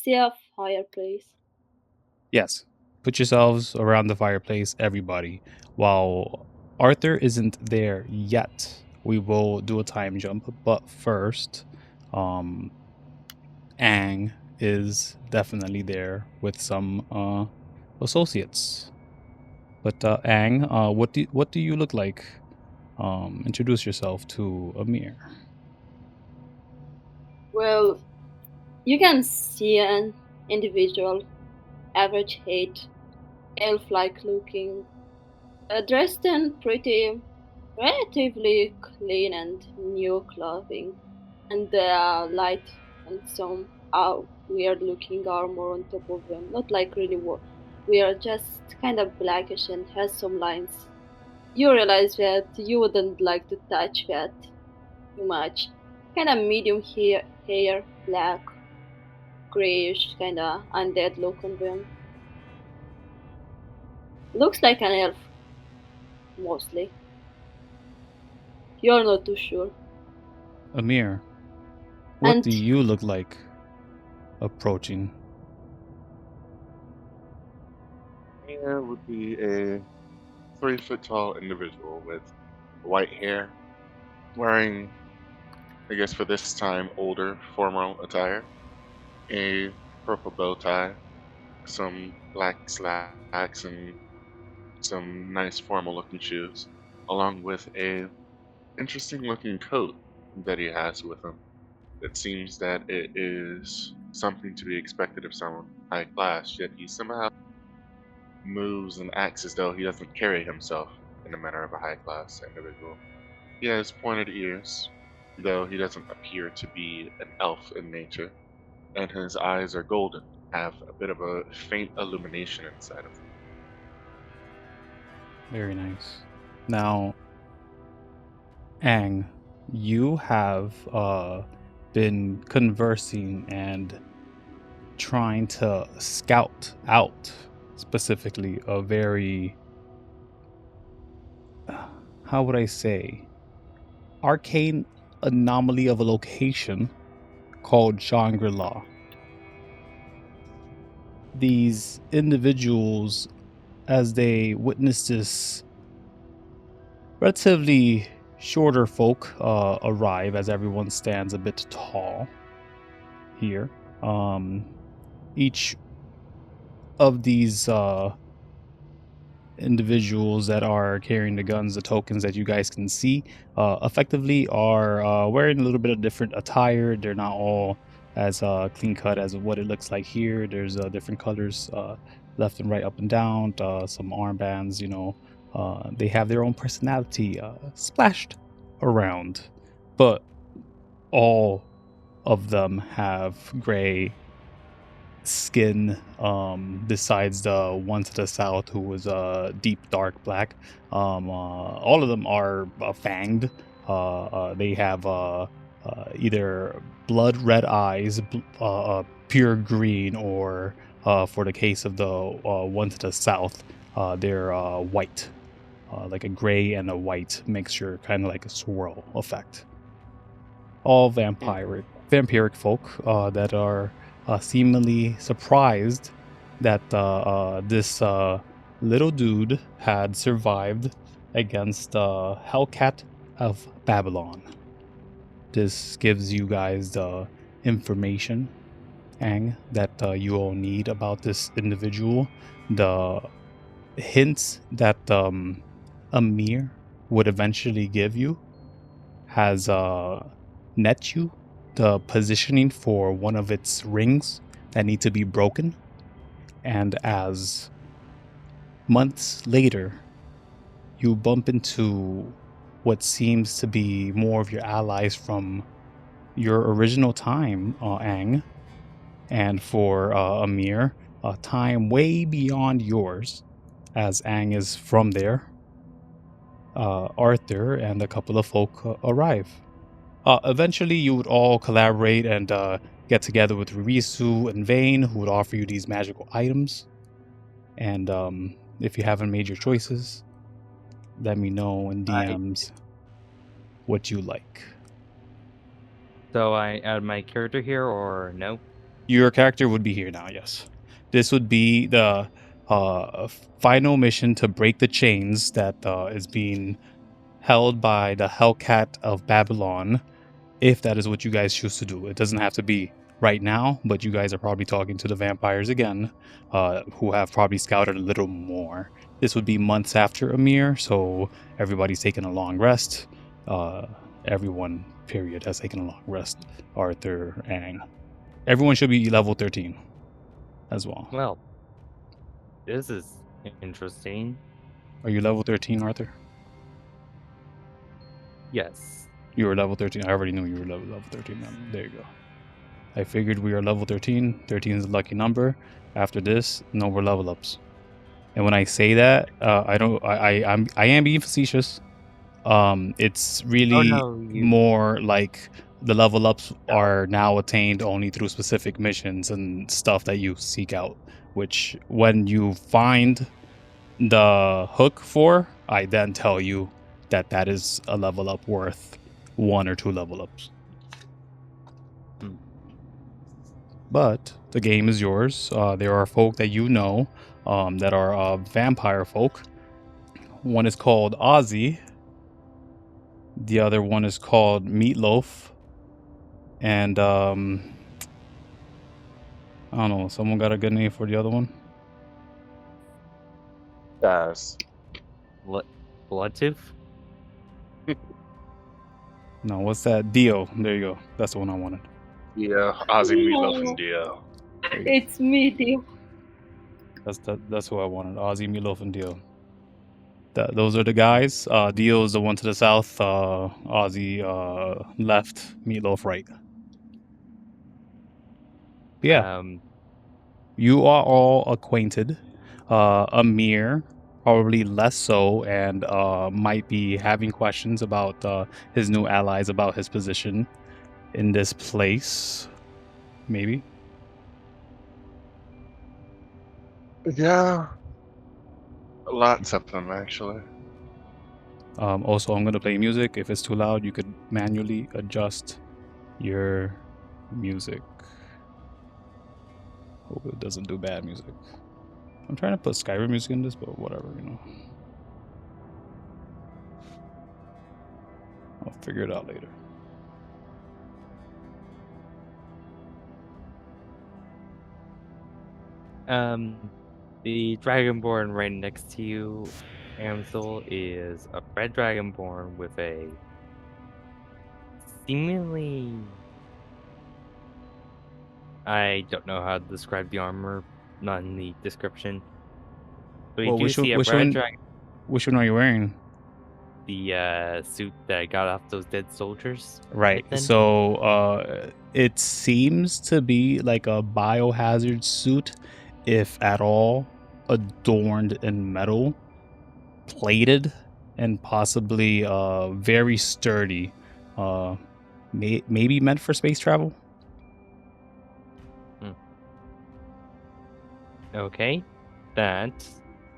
see a fireplace? Yes. Put yourselves around the fireplace, everybody. While Arthur isn't there yet, we will do a time jump. But first, um, Ang is definitely there with some associates. But Ang, what do you look like? Introduce yourself to Amir. Well, you can see an individual, average height, elf-like looking, dressed in pretty, relatively clean and new clothing, and light and some weird-looking armor on top of them. Not like really weird, just kind of blackish and has some lines. You realize that you wouldn't like to touch that too much. Kind of medium hair, black, grayish, kind of undead look on them. Looks like an elf, mostly. You're not too sure. Amir, what And do you look like approaching? Amir would be a 3 foot tall individual with white hair, wearing, I guess for this time, older formal attire, a purple bow tie, some black slacks, and some nice formal looking shoes, along with a interesting looking coat that he has with him. It seems that it is something to be expected of someone high class, yet he somehow moves and acts as though he doesn't carry himself in the manner of a high class individual. He has pointed ears, though he doesn't appear to be an elf in nature, and his eyes are golden, have a bit of a faint illumination inside of them. Very nice. Now, Ang, you have been conversing and trying to scout out specifically a very, how would I say, arcane anomaly of a location called Shangri-La. These individuals, as they witness this relatively shorter folk arrive, as everyone stands a bit tall here. Each of these individuals that are carrying the guns, the tokens that you guys can see, effectively are wearing a little bit of different attire. They're not all as clean cut as what it looks like here. There's different colors, left and right, up and down, some armbands, they have their own personality splashed around, but all of them have gray skin, besides the one to the south who was deep dark black. All of them are fanged. They have either blood red eyes, pure green, or for the case of the one to the south, they're white, like a gray and a white mixture, kind of like a swirl effect. All vampiric folk that are seemingly surprised that this little dude had survived against the Hellcat of Babylon. This gives you guys the information, Ang, that you all need about this individual. The hints that Amir would eventually give you has net you the positioning for one of its rings that need to be broken. And as months later, you bump into what seems to be more of your allies from your original time, Ang, and for Amir, a time way beyond yours, as Ang is from there. Arthur and a couple of folk arrive. Eventually, you would all collaborate and get together with Ririsu and Vane, who would offer you these magical items. And if you haven't made your choices, let me know in DMs what you like. So I add my character here or no? Your character would be here now, yes. This would be the final mission to break the chains that is being held by the Hellcat of Babylon, if that is what you guys choose to do. It doesn't have to be right now, but you guys are probably talking to the vampires again, who have probably scouted a little more. This would be months after Amir, so everybody's taking a long rest. Everyone, period, has taken a long rest. Arthur, Ang. Everyone should be level 13 as well. Well, this is interesting. Are you level 13, Arthur? Yes. You were level 13. I already knew you were level 13. There you go. I figured we are level 13. 13 is a lucky number. After this, no more level ups. And when I say that, I am being facetious. It's really more like the level ups are now attained only through specific missions and stuff that you seek out. Which, when you find the hook for, I then tell you that that is a level up worth 1 or 2 level ups. But the game is yours. There are folk that you know that are vampire folk. One is called Ozzy. The other one is called Meatloaf. And I don't know. Someone got a good name for the other one? Yes. Bloodtooth? No, what's that? Dio. There you go. That's the one I wanted. Yeah, Ozzy, Meatloaf, and Dio. It's me, Dio. That's who I wanted. Ozzy, Meatloaf, and Dio. Those are the guys. Dio is the one to the south. Ozzy left. Meatloaf right. Yeah. You are all acquainted. Amir, probably less so, and might be having questions about his new allies, about his position in this place. Maybe. Yeah. Lots of them, actually. Also, I'm going to play music. If it's too loud, you could manually adjust your music. Hope it doesn't do bad music. I'm trying to put Skyrim music in this, but whatever, you know. I'll figure it out later. The Dragonborn right next to you, Amsel, is a red Dragonborn with a seemingly... I don't know how to describe the armor, not in the description. But Well, you do see a red dragon. Which one are you wearing? The suit that I got off those dead soldiers. Right. So it seems to be like a biohazard suit, if at all, adorned in metal, plated, and possibly very sturdy. Maybe meant for space travel. Okay. That.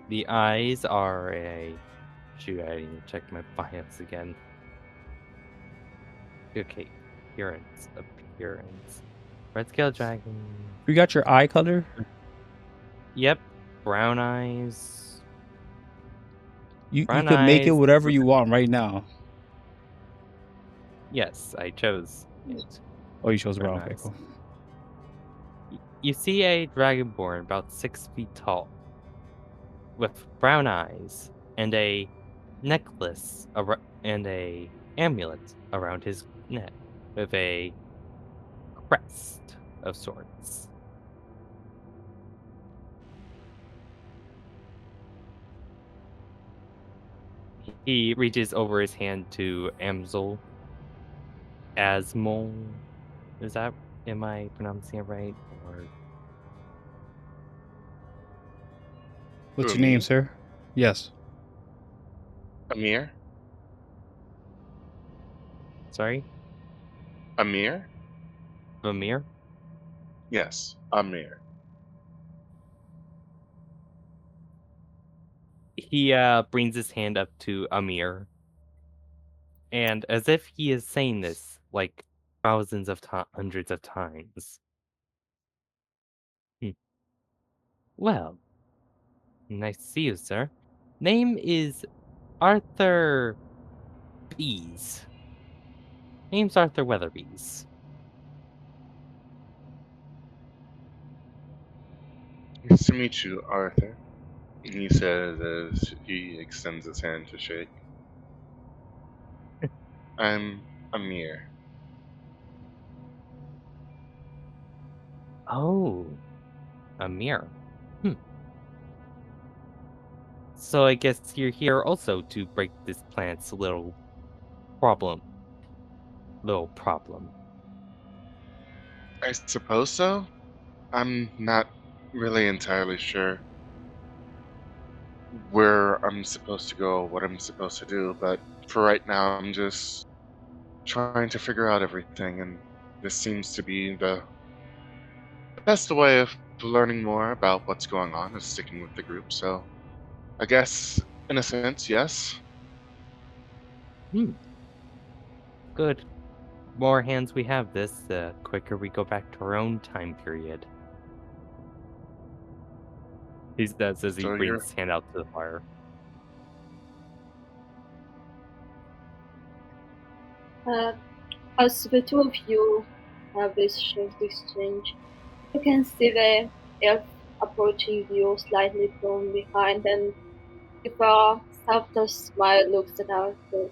The eyes are a... Shoot, I didn't check my bios again. Okay. Appearance. Red scale dragon. You got your eye color? Yep. Brown eyes. You can make it whatever you want right now. Yes, I chose it. Oh, you chose brown. Okay, cool. You see a dragonborn about 6 feet tall, with brown eyes and a necklace and a amulet around his neck, with a crest of sorts. He reaches over his hand to Amsel. Asmol. Am I pronouncing it right? Or... What's your name, sir? Yes. Amir? Sorry? Amir? Amir? Yes, Amir. He brings his hand up to Amir. And as if he is saying this like hundreds of times, Well, nice to see you, sir. Name is Arthur Bees. Name's Arthur Weatherbees. Nice to meet you, Arthur. He says as he extends his hand to shake. I'm Amir. Oh, Amir. So I guess you're here also to break this planet's problem. Little problem. I suppose so. I'm not really entirely sure where I'm supposed to go, what I'm supposed to do, but for right now, I'm just trying to figure out everything, and this seems to be the best way of learning more about what's going on is sticking with the group. So I guess, in a sense, yes. Good. More hands we have this, the quicker we go back to our own time period. He says as he So brings his hand out to the fire. As the two of you have this short exchange, you can see the elf approaching you slightly from behind, and with a subtle smile looks at Arthur.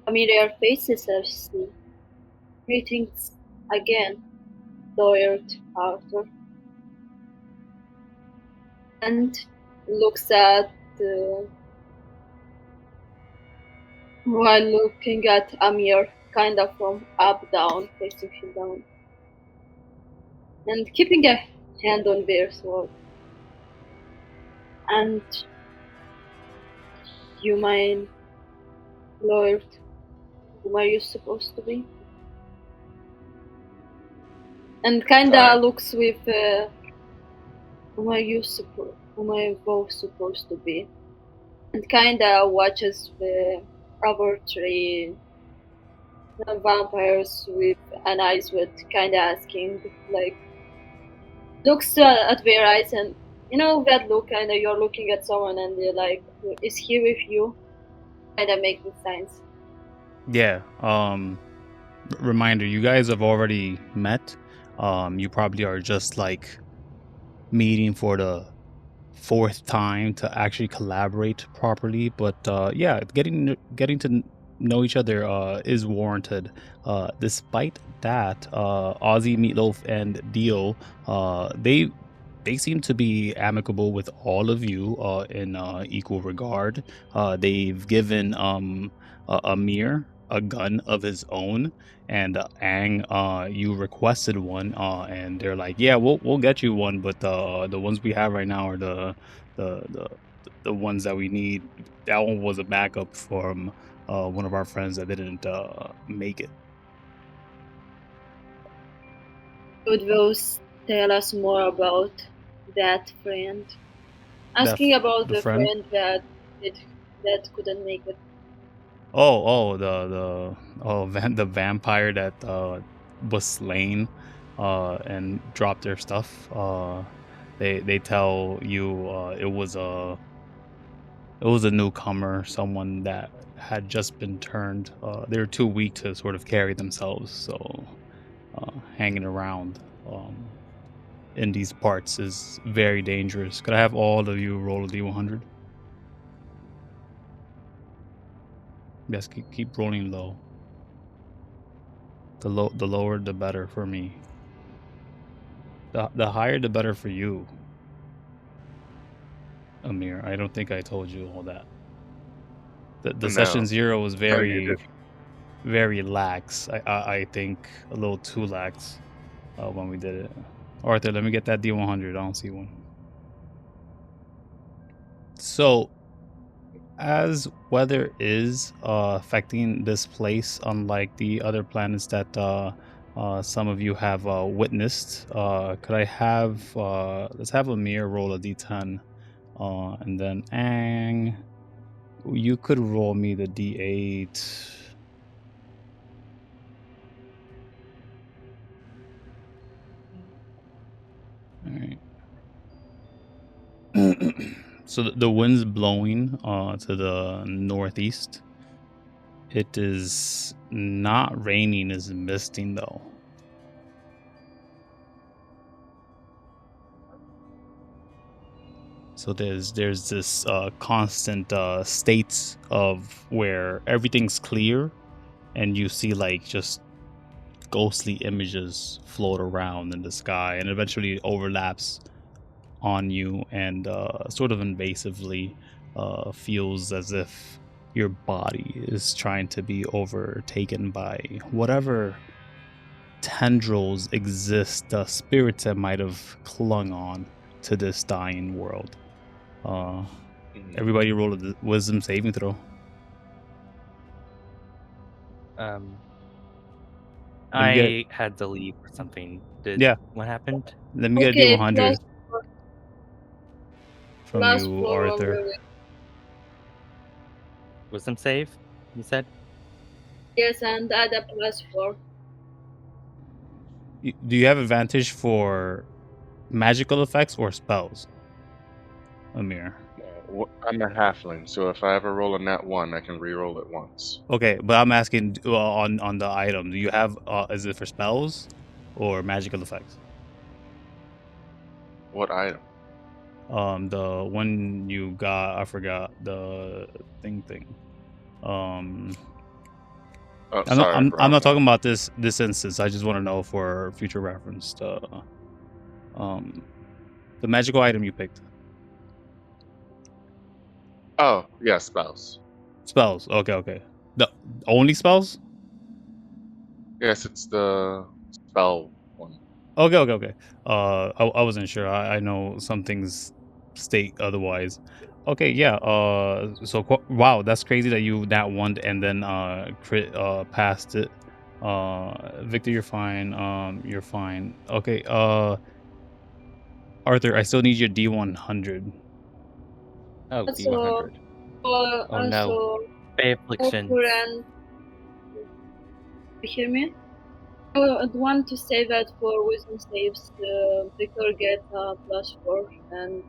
Familiar faces I see. Greetings again, lawyered Arthur. And looks at while looking at Amir, kind of from up down, facing him down, and keeping a hand on their sword. And you mind, Lord, whom are you supposed to be? And kinda Sorry. looks with whom are you both supposed to be? And kinda watches the other three vampires with an eyes with kinda asking, like, looks at their eyes, and you know that look, kinda you're looking at someone and they're like, is he with you? Kinda making signs. Yeah. Reminder, you guys have already met. You probably are just like meeting for the fourth time to actually collaborate properly. But yeah, getting to know each other is warranted. Despite that, Ozzy, Meatloaf, and Dio, they seem to be amicable with all of you in equal regard. They've given Amir a gun of his own, and Ang, you requested one, and they're like, yeah, we'll get you one, but the ones we have right now are the the the ones that we need. That one was a backup from one of our friends that didn't make it. Could those tell us more about that friend? Asking about The the friend. friend that did that couldn't make it. The vampire that was slain and dropped their stuff. They tell you it was a newcomer, someone that had just been turned. They were too weak to sort of carry themselves, so hanging around in these parts is very dangerous. Could I have all of you roll a d100? Yes, keep rolling low. The lower, the better for me. The higher, the better for you, Amir. I don't think I told you all that. The session No. 0 was No, you very, didn't. very lax. I think a little too lax when we did it. Arthur, let me get that D100. I don't see one. So, as weather is affecting this place, unlike the other planets that some of you have witnessed, could I have let's have Amir roll a D10, and then Ang, you could roll me the D8. All right. So the wind's blowing to the northeast. It is not raining, it's misting though. So there's this constant states of where everything's clear, and you see like just ghostly images float around in the sky, and eventually overlaps on you and sort of invasively feels as if your body is trying to be overtaken by whatever tendrils exist, the spirits that might have clung on to this dying world. Everybody roll a wisdom saving throw. I had to leave or something. What happened? Let me get a D100 from plus you, 4 on Arthur. the- Wisdom save, you said? Yes, and add a plus 4. Do you have advantage for magical effects or spells, Amir? I'm a halfling, so if I ever roll a nat 1, I can re-roll it once. Okay, but I'm asking on the item. Do you have? Is it for spells or magical effects? What item? The one you got. I forgot the thing. Oh, I'm not talking about this instance. I just want to know for future reference. The magical item you picked. Oh, yeah, spells. Spells. Okay. The only spells? Yes, it's the spell one. Okay. I wasn't sure. I know some things state otherwise. Okay, yeah. So wow, that's crazy that you that one and then crit passed it. Victor, you're fine. You're fine. Okay. Arthur, I still need your D100. Oh, Also, D100. Oh no. Fey affliction. You hear me? I want to say that for wisdom saves, Victor get plus 4, and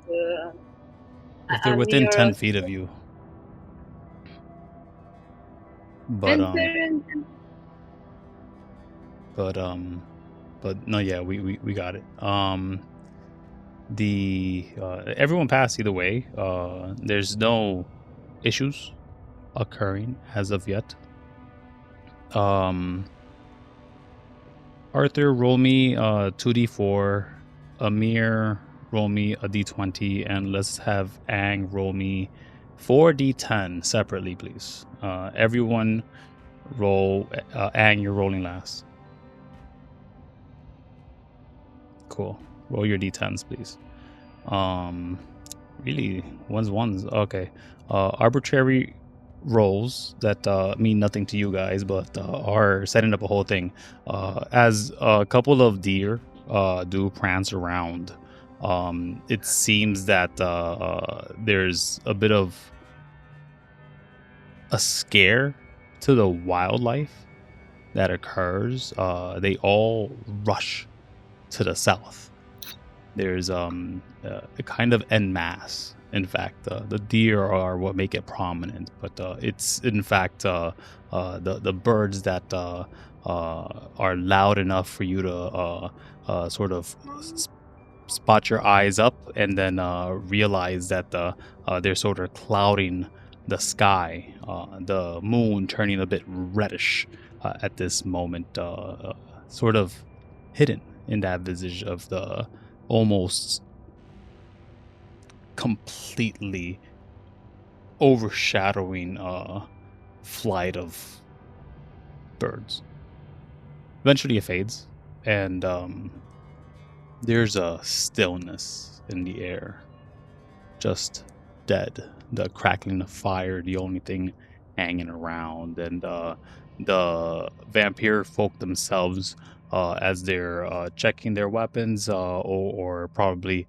If they're within Amir 10 feet of you. But no, yeah, we got it. Everyone passed either way. There's no issues occurring as of yet. Arthur, roll me 2d4. Amir, roll me a d20, and let's have Ang roll me 4d10 separately, please. Everyone roll. Ang, you're rolling last. Cool. Roll your d10s, please. Really, ones. Okay. Arbitrary rolls that mean nothing to you guys, but are setting up a whole thing. As a couple of deer do prance around, it seems that there's a bit of a scare to the wildlife that occurs. They all rush to the south. There's a kind of en masse. In fact, the deer are what make it prominent, but it's in fact the birds that are loud enough for you to sort of spot your eyes up and then realize that they're sort of clouding the sky, the moon turning a bit reddish at this moment, sort of hidden in that visage of the almost completely overshadowing flight of birds. Eventually it fades, and there's a stillness in the air, just dead. The crackling of fire, the only thing hanging around, and the vampire folk themselves, as they're checking their weapons, or probably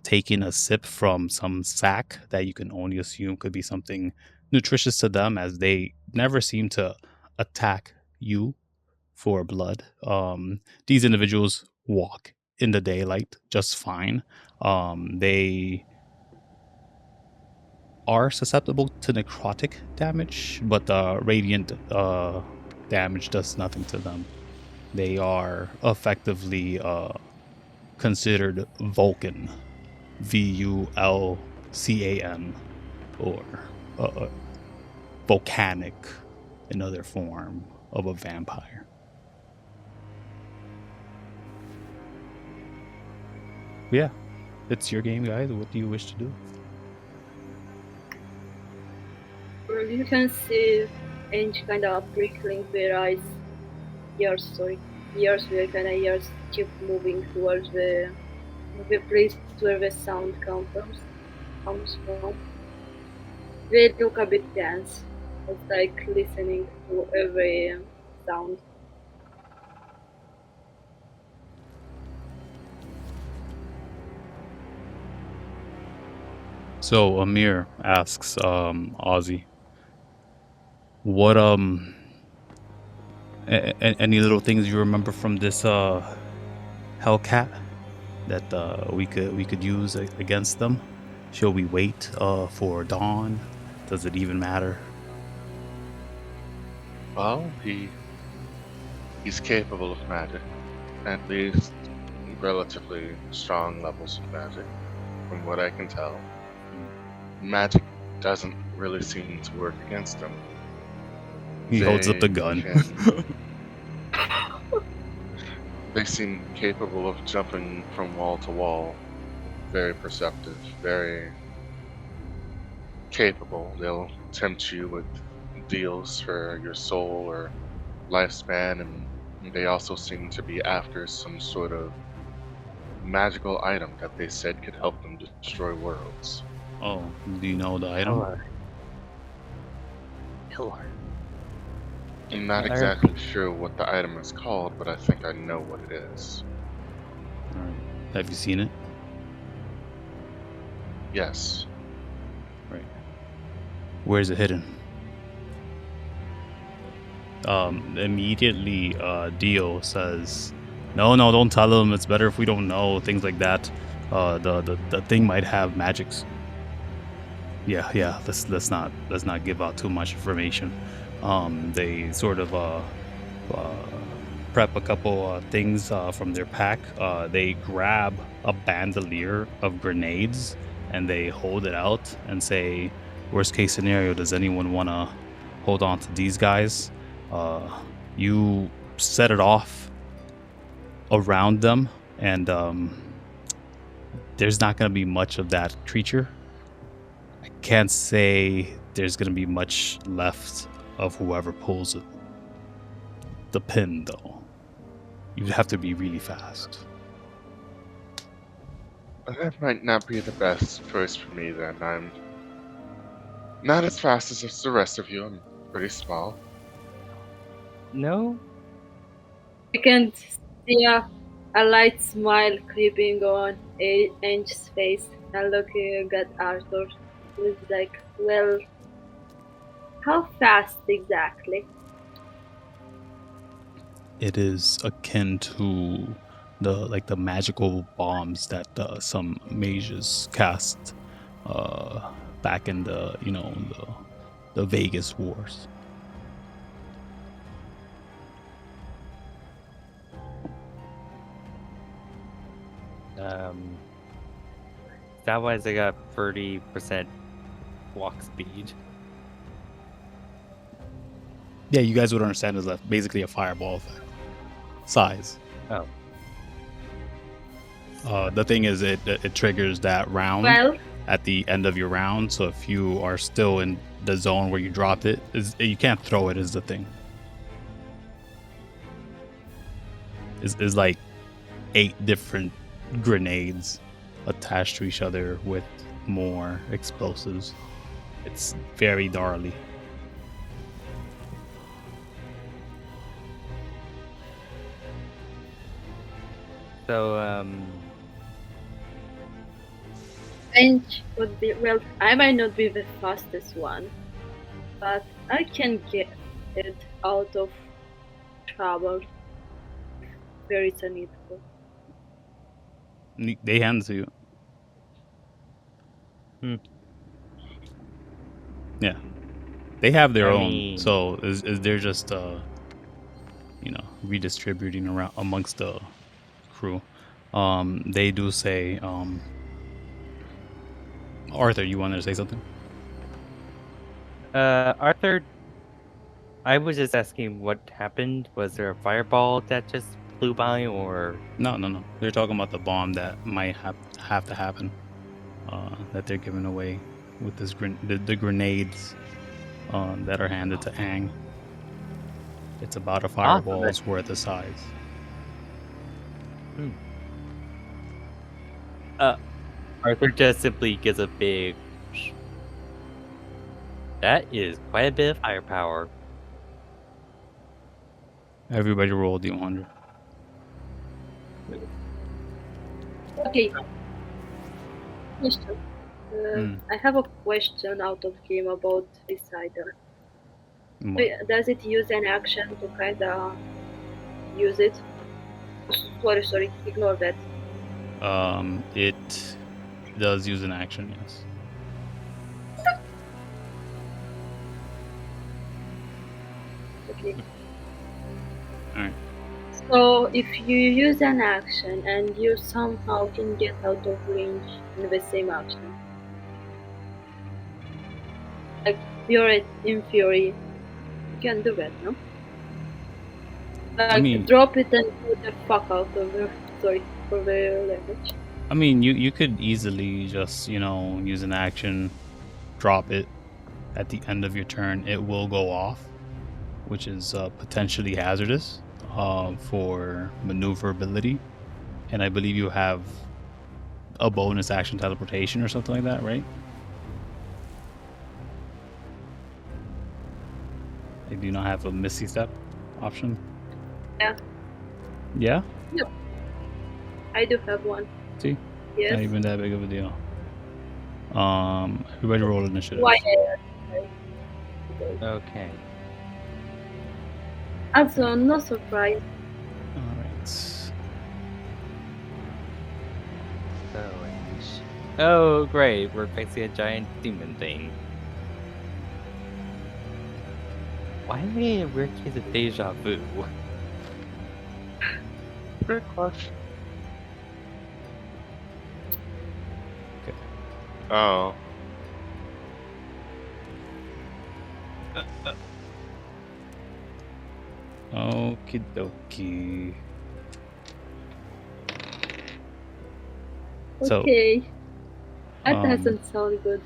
taking a sip from some sack that you can only assume could be something nutritious to them, as they never seem to attack you for blood. These individuals walk in the daylight just fine. They are susceptible to necrotic damage, but radiant damage does nothing to them. They are effectively considered Vulcan, Vulcan, or volcanic, another form of a vampire. Yeah, it's your game, guys. What do you wish to do? Well, you can see Ange kind of prickling their eyes. Ears where kind of ears keep moving towards the place where the sound comes from. They look a bit tense. It's like listening to every sound. So Amir asks Ozzy, what any little things you remember from this Hellcat that we could use against them? Shall we wait for dawn? Does it even matter? Well, he's capable of magic, at least relatively strong levels of magic, from what I can tell. Magic doesn't really seem to work against him. He holds up the gun. They seem capable of jumping from wall to wall. Very perceptive, very capable. They'll tempt you with deals for your soul or lifespan, and they also seem to be after some sort of magical item that they said could help them destroy worlds. Oh, do you know the item? Pillar. I'm not exactly sure what the item is called, but I think I know what it is. All right. Have you seen it? Yes. Right. Where is it hidden? Immediately, Dio says, "No, don't tell them. It's better if we don't know things like that. The thing might have magics." Yeah. Let's not give out too much information. They sort of prep a couple things from their pack. They grab a bandolier of grenades and they hold it out and say, "Worst case scenario, does anyone want to hold on to these guys?" You set it off around them, and there's not going to be much of that creature. I can't say there's going to be much left of whoever pulls it. The pin, though. You'd have to be really fast. That might not be the best choice for me then. I'm not as fast as the rest of you. I'm pretty small. No? You can see a light smile creeping on Ange's face and looking at Arthur. He's like, well, how fast exactly? It is akin to the magical bombs that some mages cast back in the the Vegas Wars. That wise I got 30% walk speed. Yeah, you guys would understand is basically a fireball effect. Size. Oh. The thing is, it triggers that round at the end of your round. So if you are still in the zone where you dropped it, you can't throw it. Is the thing. Is like 8 different grenades attached to each other with more explosives. It's very gnarly. So, Ange would be, well, I might not be the fastest one, but I can get it out of trouble if there is a need for. They hand it to you. Yeah, they have their I own. mean- So is they're just redistributing around amongst the crew. They do say, Arthur, you wanted to say something? Arthur, I was just asking what happened. Was there a fireball that just flew by, or No. They're talking about the bomb that might have to happen. That they're giving away with this the grenades that are handed to Ang. It's about a fireball's worth of size. Arthur just simply gives a big. That is quite a bit of firepower. Everybody roll D100. Okay. Question. I have a question out of game about Decider. Does it use an action to kinda use it? Sorry, ignore that. It does use an action, yes. Okay. Alright. So if you use an action and you somehow can get out of range in the same action, like you're in theory, you can do that, no? Like drop it and put the fuck out of the for the language. I mean, you could easily just use an action, drop it at the end of your turn. It will go off, which is potentially hazardous for maneuverability, and I believe you have a bonus action teleportation or something like that, right? I do not have a Misty Step option. Yeah. Yeah? Yep. I do have one. See? Yes. Not even that big of a deal. Everybody roll initiative. Why? Okay. Also, no surprise. Alright. Oh, great. We're facing a giant demon thing. Why am I in a weird case of deja vu? Great question. Okay. Oh. Okie dokie. Okay. That doesn't sound good.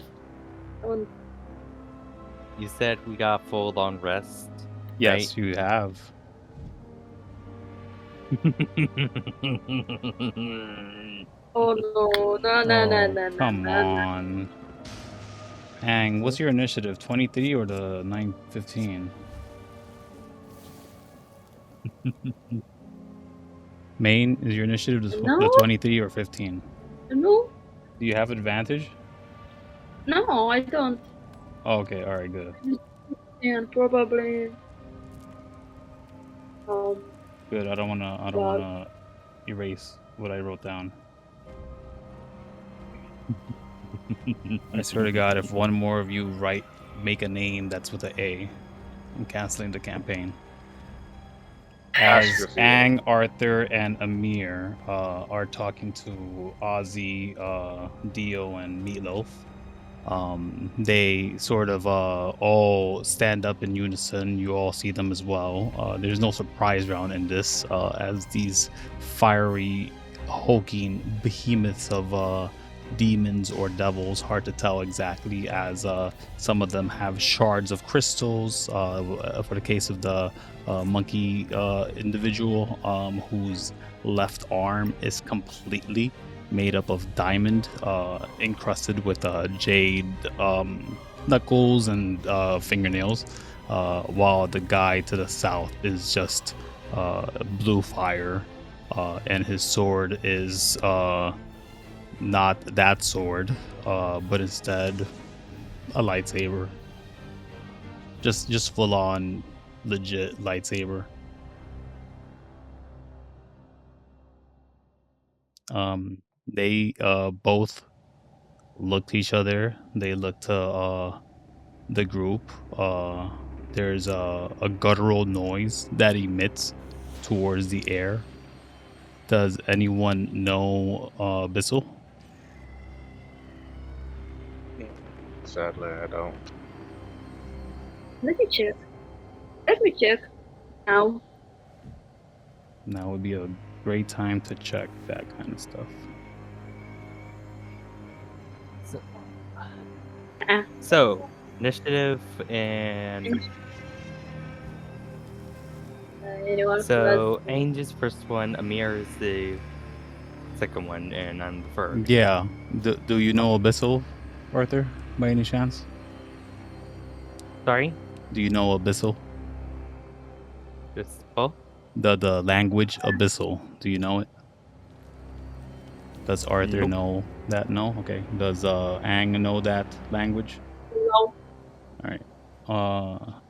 You said we got full on rest. Yes, right? you have. Oh no, no. Come on. Ang, what's your initiative? 23 or the 915? Main, is your initiative the 23 or 15? No. Do you have advantage? No, I don't. Oh, okay, alright, good. And probably Good, I don't wanna erase what I wrote down. I swear to God, if one more of you make a name that's with an A, I'm canceling the campaign. As Ang, Arthur, and Amir are talking to Ozzy, Dio, and Meatloaf, they sort of all stand up in unison. You all see them as well. There's no surprise round in this, as these fiery, hulking behemoths of demons or devils, hard to tell exactly, as some of them have shards of crystals. For the case of the monkey individual, whose left arm is completely made up of diamond, encrusted with jade knuckles and fingernails, while the guy to the south is just blue fire, and his sword is not that sword, but instead a lightsaber. Just full on legit lightsaber. They both look to each other. They look to the group, there's a guttural noise that emits towards the air. Does anyone know Abyssal? Sadly, I don't. Let me check. Now. Now would be a great time to check that kind of stuff. So, initiative and Anyone? so Angel's first one, Amir is the second one, and I'm the first. Yeah. Do you know Abyssal, Arthur, by any chance? Sorry, Do you know Abyssal? this both. The language Abyssal. Do you know it? Does Arthur Nope. know that? No? Okay. Does Ang know that language? No. Alright.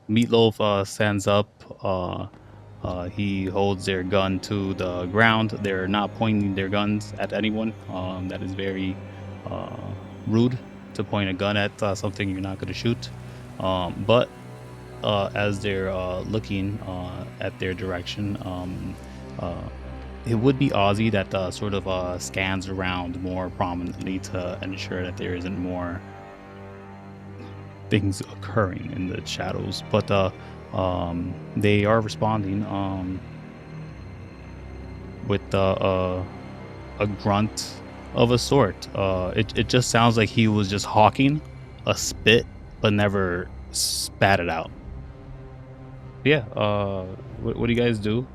Meatloaf stands up. He holds their gun to the ground. They're not pointing their guns at anyone. That is very rude to point a gun at something you're not going to shoot. But as they're looking at their direction, it would be Ozzy that sort of scans around more prominently to ensure that there isn't more things occurring in the shadows. But they are responding with a grunt of a sort. It just sounds like he was just hawking a spit, but never spat it out. Yeah. What do you guys do?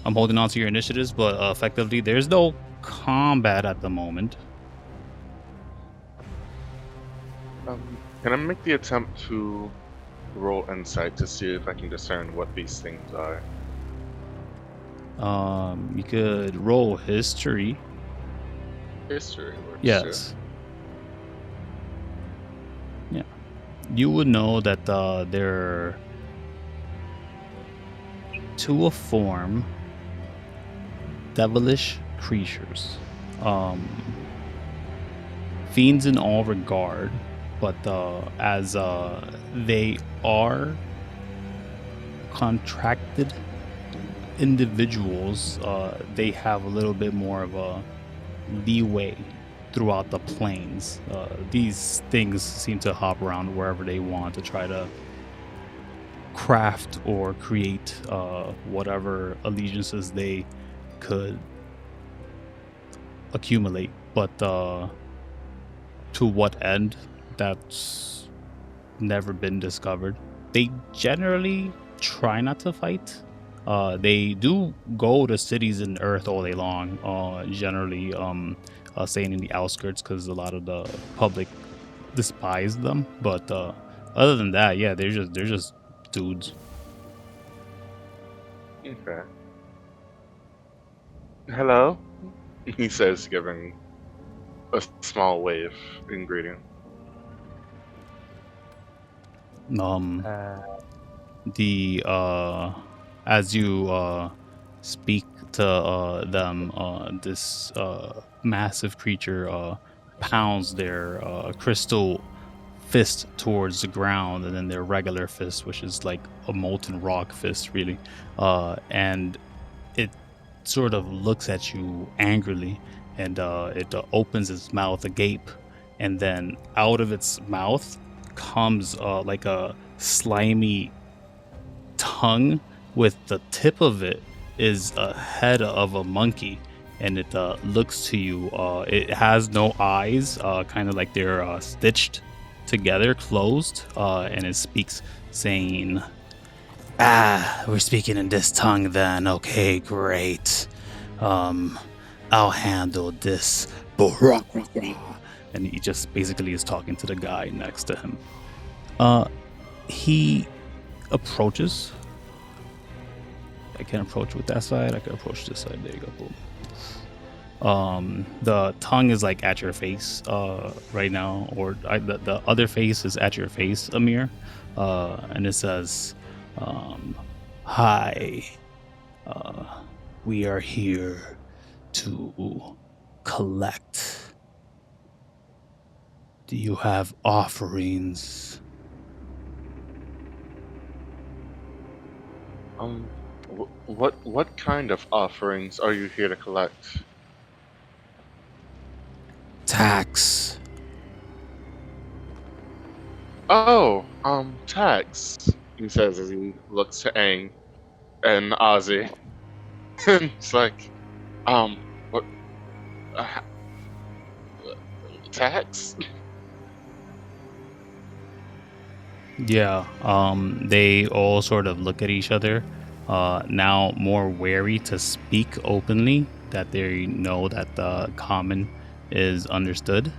I'm holding on to your initiatives, but effectively, there's no combat at the moment. Can I make the attempt to roll insight to see if I can discern what these things are? You could roll history. History works. Yes. Yeah. You would know that they're to a form devilish creatures. Fiends in all regard, but as they are contracted individuals, they have a little bit more of a leeway throughout the planes. These things seem to hop around wherever they want to try to craft or create whatever allegiances they could accumulate, but to what end, that's never been discovered. They generally try not to fight. They do go to cities in Earth all day long, generally staying in the outskirts because a lot of the public despise them. But other than that, yeah, they're just dudes. Okay. Hello? He says, giving a small wave in greeting. The as you speak to them, this massive creature pounds their crystal fist towards the ground, and then their regular fist, which is like a molten rock fist, really, and it sort of looks at you angrily, and it opens its mouth agape, and then out of its mouth comes like a slimy tongue with the tip of it is a head of a monkey, and it looks to you. It has no eyes, kind of like they're stitched together, closed, and it speaks, saying, we're speaking in this tongue then. Okay, great. I'll handle this. And he just basically is talking to the guy next to him. He approaches. I can approach with that side. I can approach this side. There you go. Boom. The tongue is like at your face right now, or the other face is at your face, Amir, and it says, hi, we are here to collect. Do you have offerings What kind of offerings are you here to collect? Tax. Oh, tax. He says as he looks to Aang and Ozzy. It's like, what? Uh, tax? Yeah. They all sort of look at each other, now more wary to speak openly, that they know that the common is understood.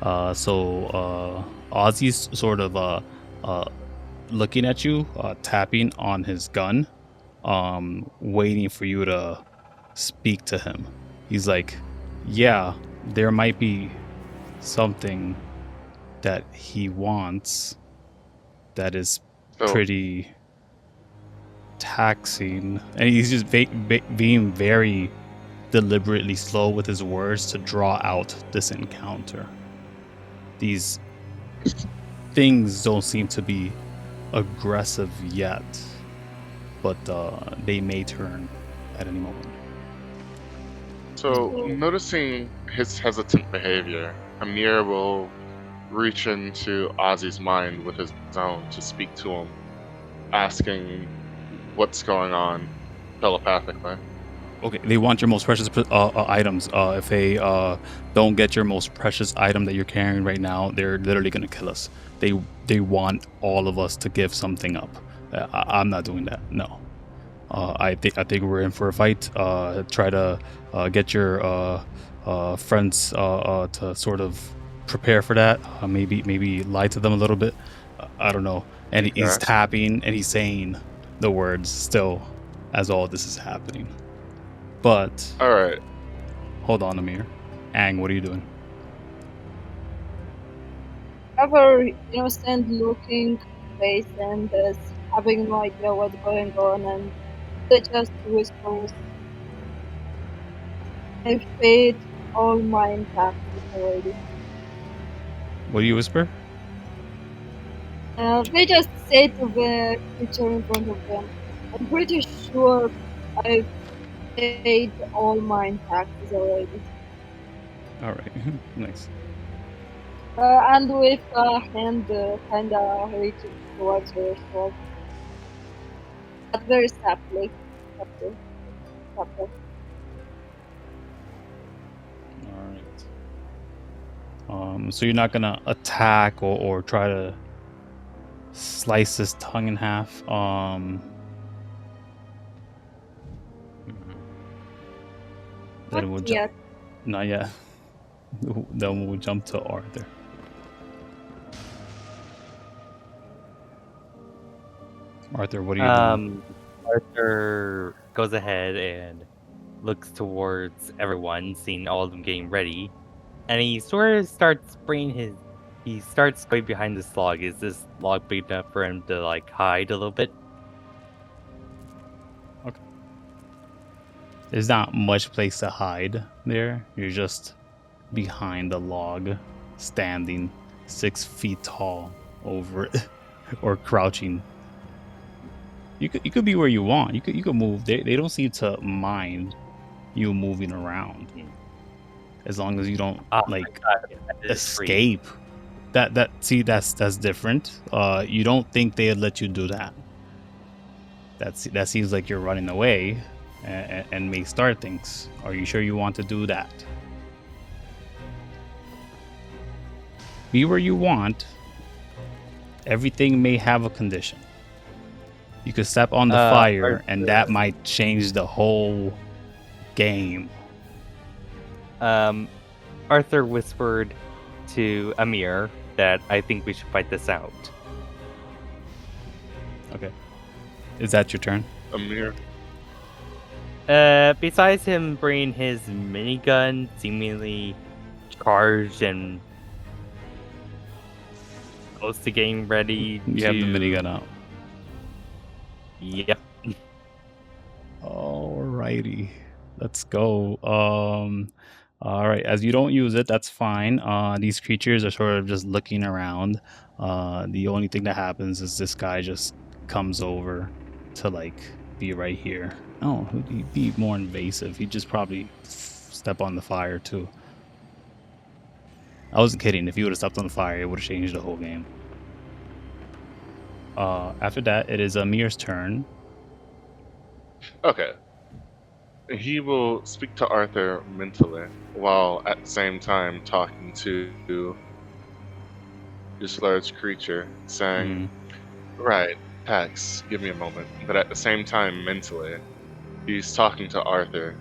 So Ozzy's sort of looking at you, tapping on his gun, waiting for you to speak to him. He's like, yeah, there might be something that he wants that is So, pretty taxing, and he's just being very deliberately slow with his words to draw out this encounter. These things don't seem to be aggressive yet, but they may turn at any moment. so noticing his hesitant behavior, Amir will reach into Ozzy's mind with his own to speak to him, asking what's going on telepathically. Okay, they want your most precious items. If they don't get your most precious item that you're carrying right now, they're literally gonna kill us. They want all of us to give something up. I'm not doing that. No. I think we're in for a fight. Try to get your friends to sort of prepare for that. Maybe lie to them a little bit. I don't know. And he's Yeah. tapping and he's saying the words still as all this is happening. But All right. hold on, Amir. Ang, what are you doing? Ever innocent looking face and having no idea what's going on, and they just whispers, I've paid all my taxes already. What do you whisper? They just say to the creature in front of them, I'm pretty sure I've paid all my taxes already. All right, nice. And with a hand kinda reaching towards her throat. But very softly. Softly. All right. So you're not gonna attack or try to slice his tongue in half. Then we'll Not yet. Not yet. Then we'll jump to Arthur. Arthur, what are you doing? Arthur goes ahead and looks towards everyone, seeing all of them getting ready, and he sort of starts he starts going behind this log. Is this log big enough for him to like hide a little bit? Okay. There's not much place to hide there. You're just behind the log, standing 6 feet tall over it, or crouching. You could be where you want. You could move. They don't seem to mind you moving around, as long as you don't escape. That's different. You don't think they'd let you do that. That seems like you're running away and may start things. Are you sure you want to do that? Be where you want. Everything may have a condition. You could step on the fire, and that might change the whole game. Arthur whispered to Amir that I think we should fight this out. Okay. Is that your turn? Amir. Besides him bringing his minigun, seemingly charged and close to getting ready You have the minigun out. Yep. Alrighty. Let's go. Alright, as you don't use it, that's fine. These creatures are sort of just looking around. The only thing that happens is this guy just comes over to like be right here. Oh, he'd be more invasive. He'd just probably step on the fire too. I wasn't kidding. If he would have stepped on the fire, it would have changed the whole game. After that, it is Amir's turn. Okay. He will speak to Arthur mentally while at the same time talking to this large creature, saying, Right, Pax, give me a moment. But at the same time, mentally, he's talking to Arthur,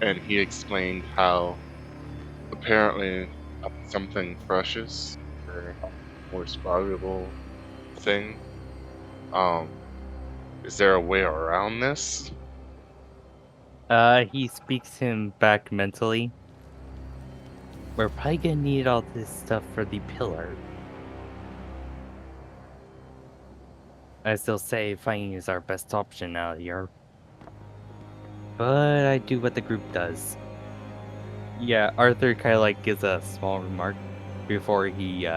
and he explained how apparently something precious or most valuable thing. Is there a way around this? He speaks him back mentally. We're probably gonna need all this stuff for the pillar. I still say fighting is our best option out here. But I do what the group does. Yeah, Arthur kind of like gives a small remark before he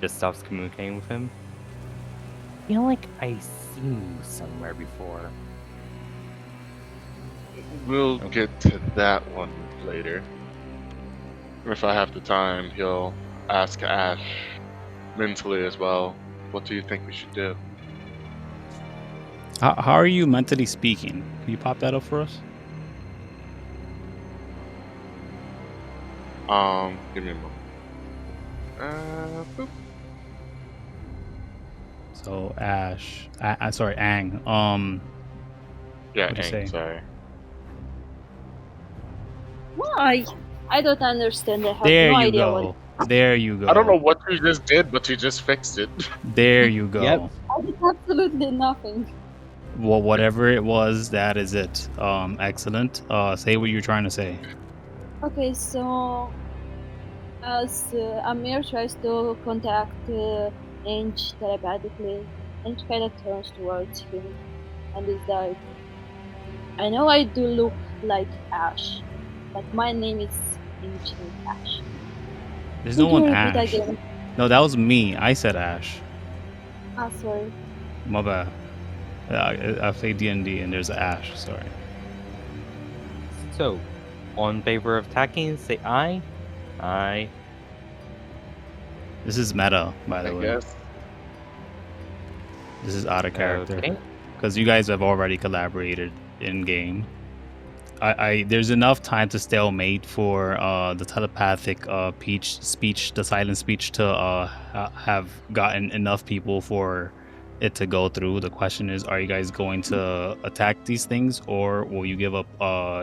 just stops communicating with him. I feel like I've seen you somewhere before. We'll get to that one later. If I have the time, he'll ask Ash mentally as well. What do you think we should do? How are you mentally speaking? Can you pop that up for us? Give me a moment. Boop. So Ash, sorry, Ang. Yeah, what'd you say? sorry. Why? I don't understand. I have There no you idea go. There you go. I don't know what you just did, but you just fixed it. There you go. Yep. I did absolutely nothing. Well, whatever it was, that is it. Excellent. Say what you're trying to say. Okay, so as Amir tries to contact Ange telepathically, Ange kind of turns towards him and is like, I know I do look like Ash, but my name is Ancient Ash. There's Could no one you repeat Ash. again? No, that was me. I said Ash. Ah, sorry. My bad. I played D&D and there's Ash. Sorry. So, all in favor of attacking, say aye. Aye. This is meta, by the I way. guess. This is out of character. Okay. Because you guys have already collaborated in game. There's enough time to stalemate for the telepathic speech, the silent speech, to have gotten enough people for it to go through. The question is, are you guys going to attack these things, or will you give up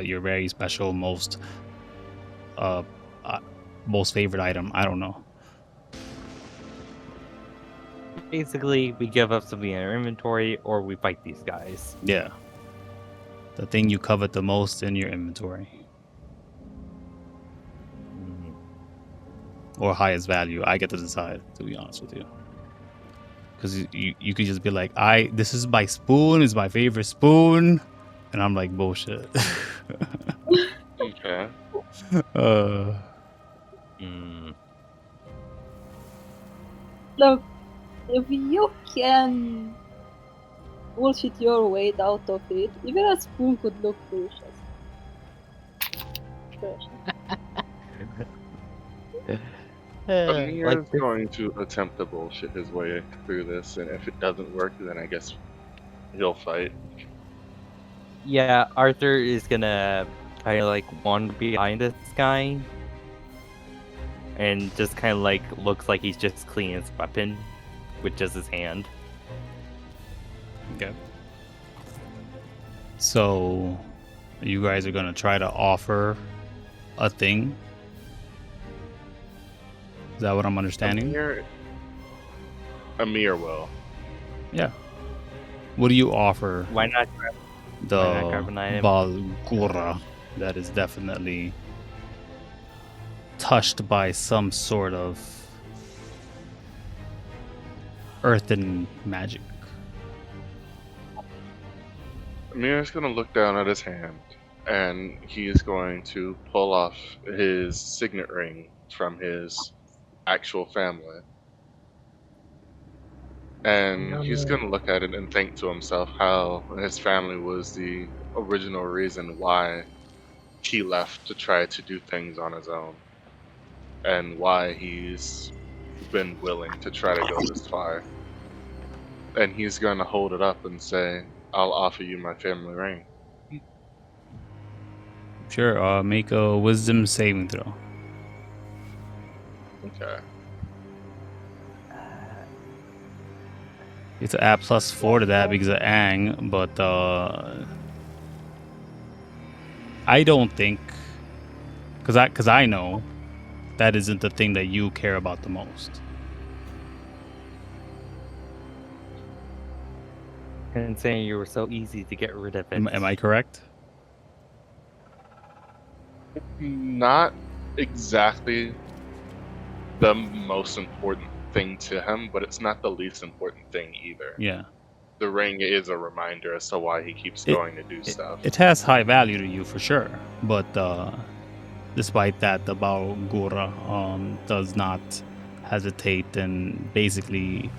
your very special most favorite item? I don't know. Basically, we give up something in our inventory, or we fight these guys. Yeah. The thing you covet the most in your inventory. Or highest value. I get to decide, to be honest with you. Because you could just be like, this is my spoon, it's my favorite spoon. And I'm like, bullshit. Okay. Look, if you can bullshit your way out of it, even a spoon could look precious. Amir is this- going to attempt to bullshit his way through this, and if it doesn't work, then I guess he'll fight. Yeah, Arthur is gonna kind of like wander behind this guy and just kind of like looks like he's just cleaning his weapon with just his hand. Okay. So, you guys are going to try to offer a thing? Is that what I'm understanding? Amir will. Yeah. What do you offer? Why not? The Why not grab an item? Balgura that is definitely touched by some sort of earthen magic. Amir's going to look down at his hand, and he's going to pull off his signet ring from his actual family. And he's going to look at it and think to himself how his family was the original reason why he left to try to do things on his own, and why he's been willing to try to go this far. And he's going to hold it up and say, I'll offer you my family ring. Sure, make a wisdom saving throw. Okay. It's to add +4 to that because of Ang, but I don't think, because I know that isn't the thing that you care about the most. And saying you were so easy to get rid of it. Am I correct? Not exactly the most important thing to him, but it's not the least important thing either. Yeah. The ring is a reminder as to why he keeps going to do stuff. It has high value to you for sure, but despite that, the Baogura does not hesitate and basically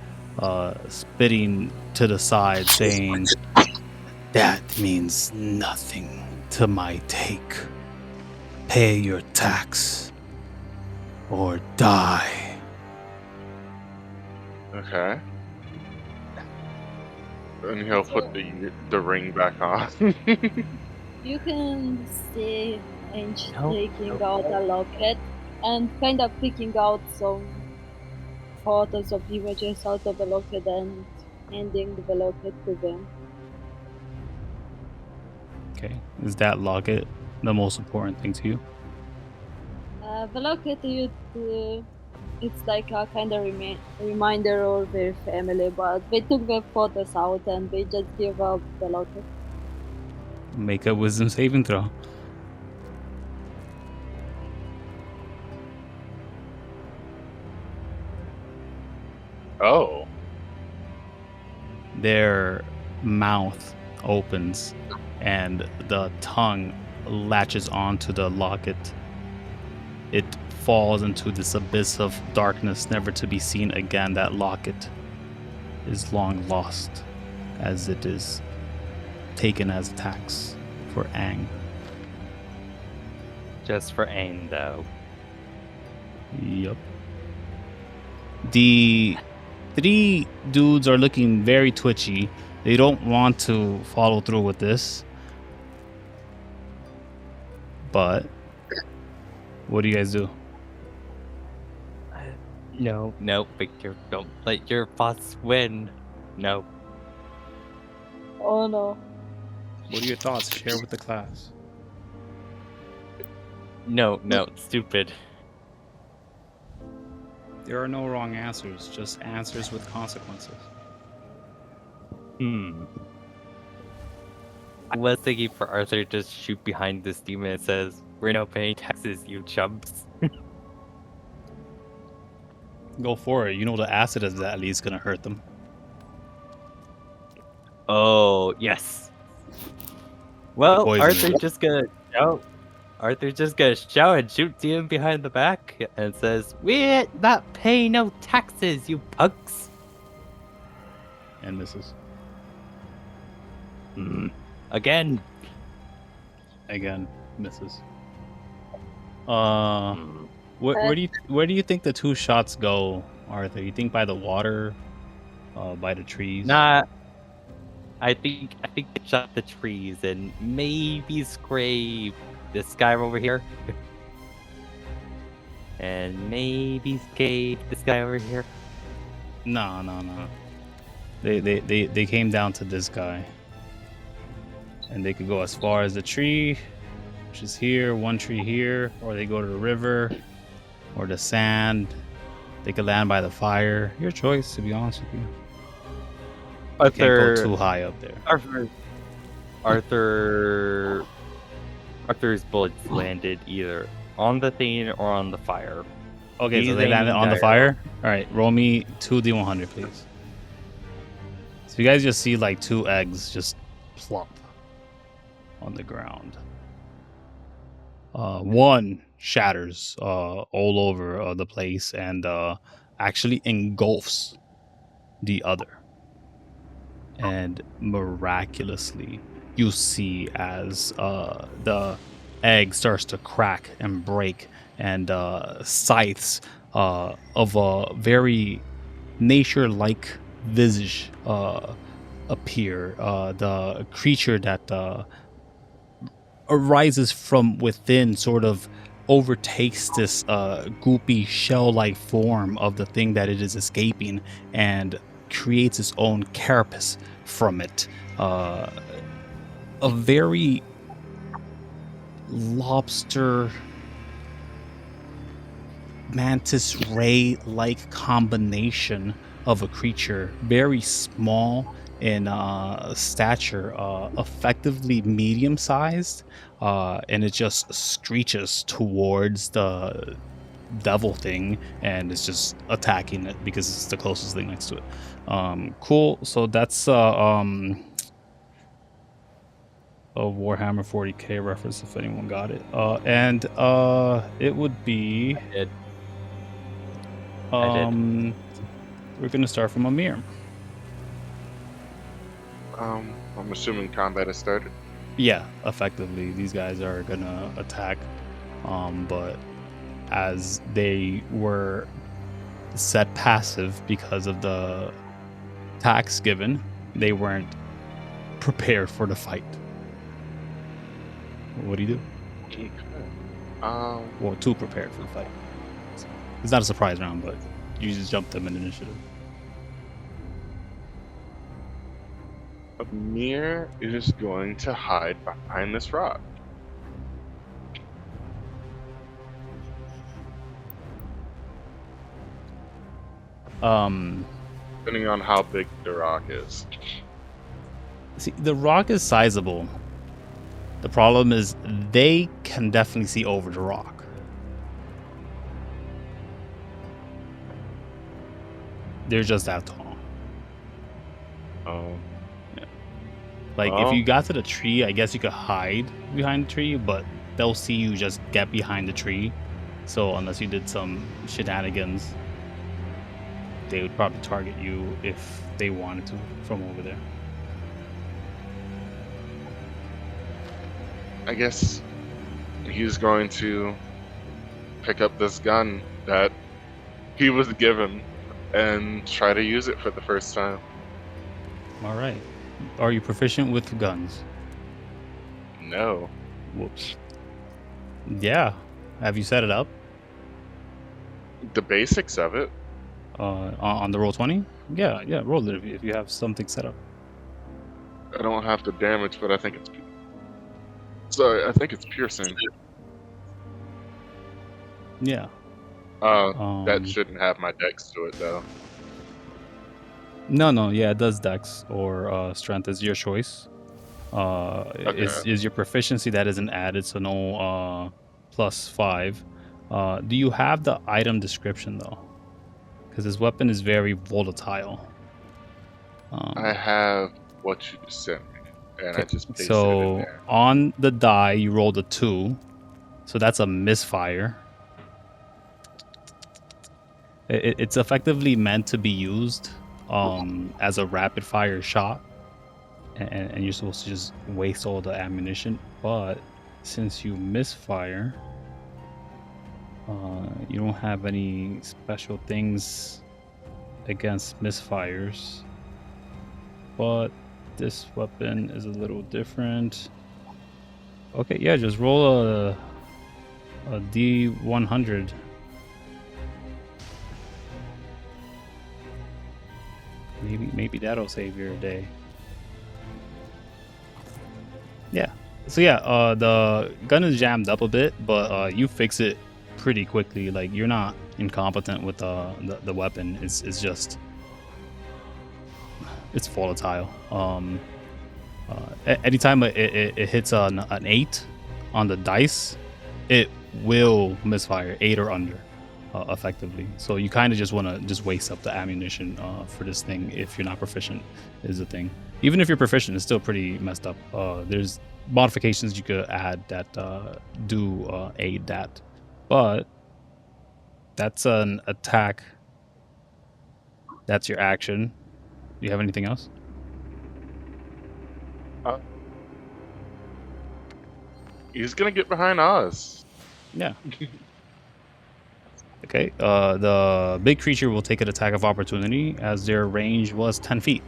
spitting to the side, saying, "That means nothing to my take. Pay your tax or die." Okay. And he'll put the ring back on. You can see Ange No, taking no. out a locket and kind of picking out some photos of images out of the locket and handing the locket to them. Okay, is that locket the most important thing to you? The locket, it's like a kind of reminder of their family, but they took the photos out and they just gave up the locket. Make a wisdom saving throw. Oh. Their mouth opens and the tongue latches onto the locket. It falls into this abyss of darkness, never to be seen again. That locket is long lost, as it is taken as tax for Ang. Just for Aang, though. Yup. The 3 dudes are looking very twitchy. They don't want to follow through with this. But what do you guys do? No, Victor, don't let your boss win. No. Oh no. What are your thoughts? Share with the class. No, stupid. There are no wrong answers, just answers with consequences. I was thinking for Arthur to just shoot behind this demon that says, "We're not paying taxes, you chumps." Go for it. You know the acid is at least gonna hurt them. Oh, yes. Well, Poison. Arthur's just gonna shout. Arthur's just gonna shout and shoot him behind the back and says, "We're not paying no taxes, you punks." And misses. Again. Again, misses. Where do you think the 2 shots go, Arthur? You think by the water, by the trees? Nah. I think they shot the trees and maybe scrape this guy over here. And maybe scrape this guy over here. No. They came down to this guy. And they could go as far as the tree, which is here, 1 tree here, or they go to the river, or the sand. They could land by the fire. Your choice, to be honest with you. You can't go too high up there. Arthur's bullets landed either on the thing or on the fire. Okay, so He's they landed aiming on the there. fire? Alright, roll me 2d100, please. So you guys just see like 2 eggs just plump on the ground. 1 shatters all over the place and actually engulfs the other. And miraculously, you see as the egg starts to crack and break, and scythes of a very nature-like visage appear. The creature that arises from within sort of overtakes this goopy shell-like form of the thing that it is escaping and creates its own carapace from it. A very lobster mantis ray-like combination of a creature, very small in stature, effectively medium-sized, and it just screeches towards the devil thing, and it's just attacking it because it's the closest thing next to it. Cool. So that's a Warhammer 40k reference if anyone got it. And it would be I did. I did. We're gonna start from Amir. I'm assuming combat has started. Yeah, effectively, these guys are gonna attack, but as they were set passive because of the attacks given, they weren't prepared for the fight. What do you do? Okay. Well, too prepared for the fight. It's not a surprise round, but you just jump them in initiative. Amir is going to hide behind this rock. Depending on how big the rock is. See, the rock is sizable. The problem is they can definitely see over the rock. They're just that tall. Oh. Like, if you got to the tree, I guess you could hide behind the tree, but they'll see you just get behind the tree. So unless you did some shenanigans, they would probably target you if they wanted to from over there. I guess he's going to pick up this gun that he was given and try to use it for the first time. All right. Are you proficient with guns? No. Whoops. Yeah. Have you set it up? The basics of it. On the Roll20? Yeah, roll it if you have something set up. I don't have the damage, but I think it's... Sorry, I think it's piercing. Yeah. That shouldn't have my dex to it, though. No, yeah, it does dex or strength is your choice. Okay. Is your proficiency that isn't added, so no +5. Do you have the item description though? Because this weapon is very volatile. I have what you sent me, and I just pasted it in So there. on the die, you rolled a 2, so that's a misfire. It's effectively meant to be used as a rapid fire shot, and you're supposed to just waste all the ammunition. But since you misfire, you don't have any special things against misfires. But this weapon is a little different. Okay, yeah, just roll a D100. Maybe that'll save your day. Yeah. So yeah, the gun is jammed up a bit, but you fix it pretty quickly. Like, you're not incompetent with the weapon. It's just it's volatile. Anytime it hits an 8 on the dice, it will misfire 8 or under. Effectively, so you kind of just want to just waste up the ammunition for this thing if you're not proficient, is the thing. Even if you're proficient, it's still pretty messed up. There's modifications you could add that do aid that, but that's an attack. That's your action. Do you have anything else? He's gonna get behind us. Yeah. Okay. The big creature will take an attack of opportunity as their range was 10 feet.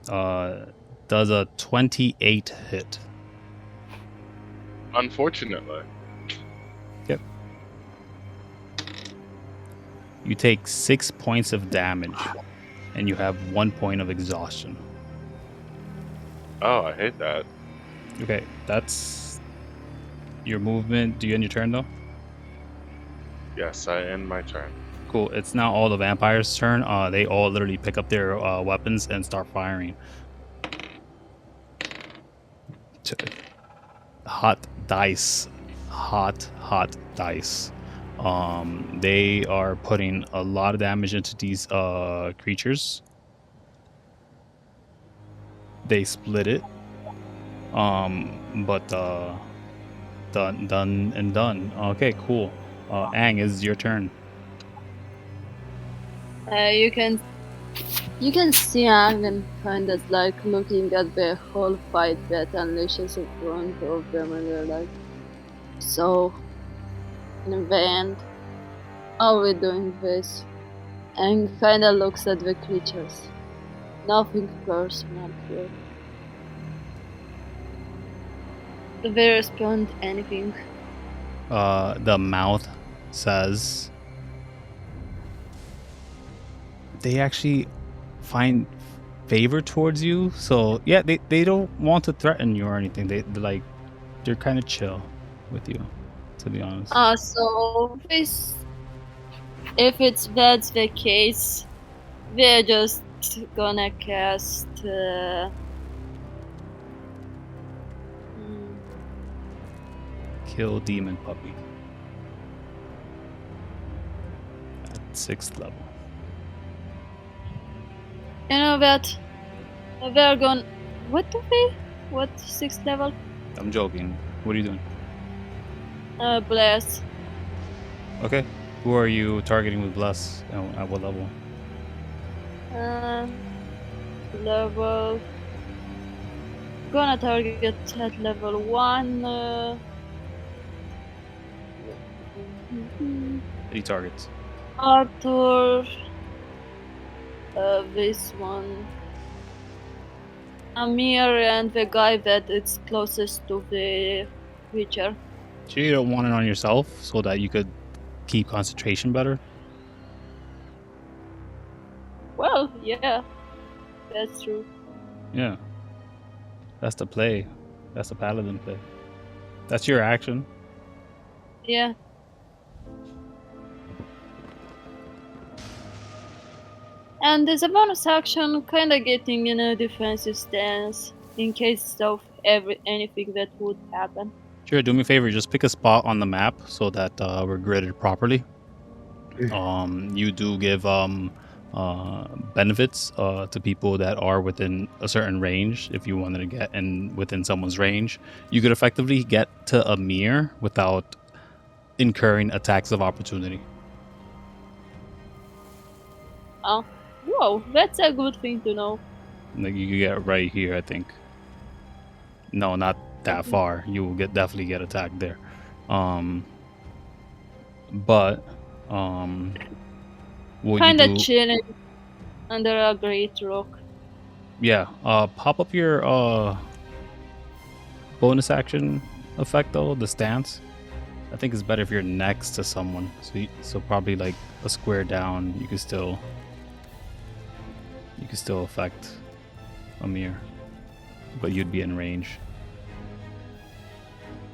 Does a 28 hit? Unfortunately. Yep. You take 6 points of damage, and you have 1 point of exhaustion. Oh, I hate that. Okay, that's your movement. Do you end your turn though? Yes, I end my turn. Cool. It's now all the vampires' turn. They all literally pick up their weapons and start firing. Hot dice. Hot dice. They are putting a lot of damage into these creatures. They split it. But done and done. Okay, cool. Ang, is your turn. You can see Ang and kind of like looking at the whole fight that unleashes in front of them, and they're like, so in the end, how are we doing this? And kind of looks at the creatures. Nothing personal here. Do they respond anything? The mouth says they actually find favor towards you. So yeah, they don't want to threaten you or anything. They're kind of chill with you, to be honest. So if that's the case, we're just gonna cast Kill demon puppy at 6th level. you know that we're going. What 6th level? I'm joking. What are you doing? Bless. Okay. Who are you targeting with bless? At what level? Level. Gonna target at level 1. Any targets? Arthur. This one. Amir and the guy that is closest to the creature. So you don't want it on yourself so that you could keep concentration better? Well, yeah. That's true. Yeah. That's the play. That's the paladin play. That's your action. Yeah. And as a bonus action, kinda getting in a defensive stance in case of anything that would happen. Sure, do me a favor, just pick a spot on the map so that we're gridded properly. You do give benefits to people that are within a certain range. If you wanted to get within someone's range, you could effectively get to Amir without incurring attacks of opportunity. Oh, whoa, that's a good thing to know. Like you could get right here, I think. No, not that far. You will definitely get attacked there. But what Kinda you do, chilling under a great rock. yeah, pop up your bonus action effect though, the stance. I think it's better if you're next to someone. So probably like a square down, you can still affect Amir, but you'd be in range.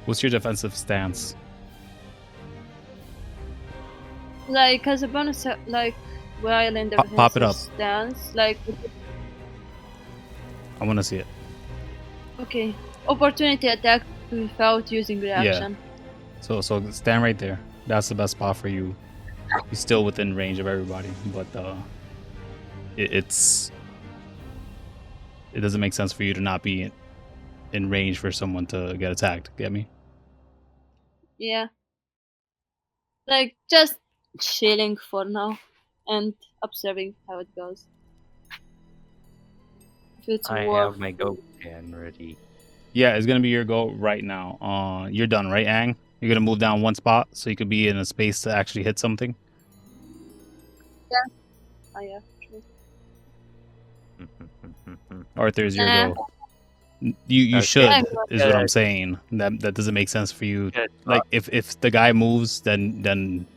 What's your defensive stance? Like as a bonus, like while in the Pop it up. stance, like. I want to see it. Okay, opportunity attack without using reaction. So stand right there. That's the best spot for you. You're still within range of everybody, but it doesn't make sense for you to not be in range for someone to get attacked. Get me? Yeah. Like just chilling for now, and observing how it goes. If it's I worth have my go pan ready. Yeah, it's gonna be your go right now. You're done, right, Ang? You're gonna move down one spot so you could be in a space to actually hit something. Oh yeah, true. Arthur's your Nah. go. You Okay. should Yeah, is what I'm good. saying. That doesn't make sense for you. Good. Like if the guy moves, then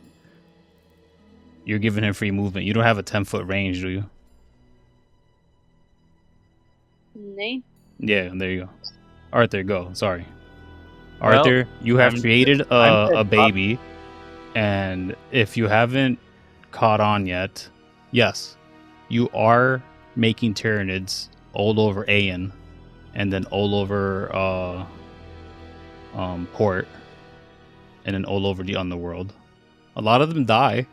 you're giving him free movement. You don't have a 10-foot range, do you? Nay. Yeah, there you go. Arthur, go. Sorry. Well, Arthur, you have I'm created I'm a good. baby, and if you haven't caught on yet, yes, you are making Tyranids all over Aeon, and then all over Port, and then all over the underworld. A lot of them die,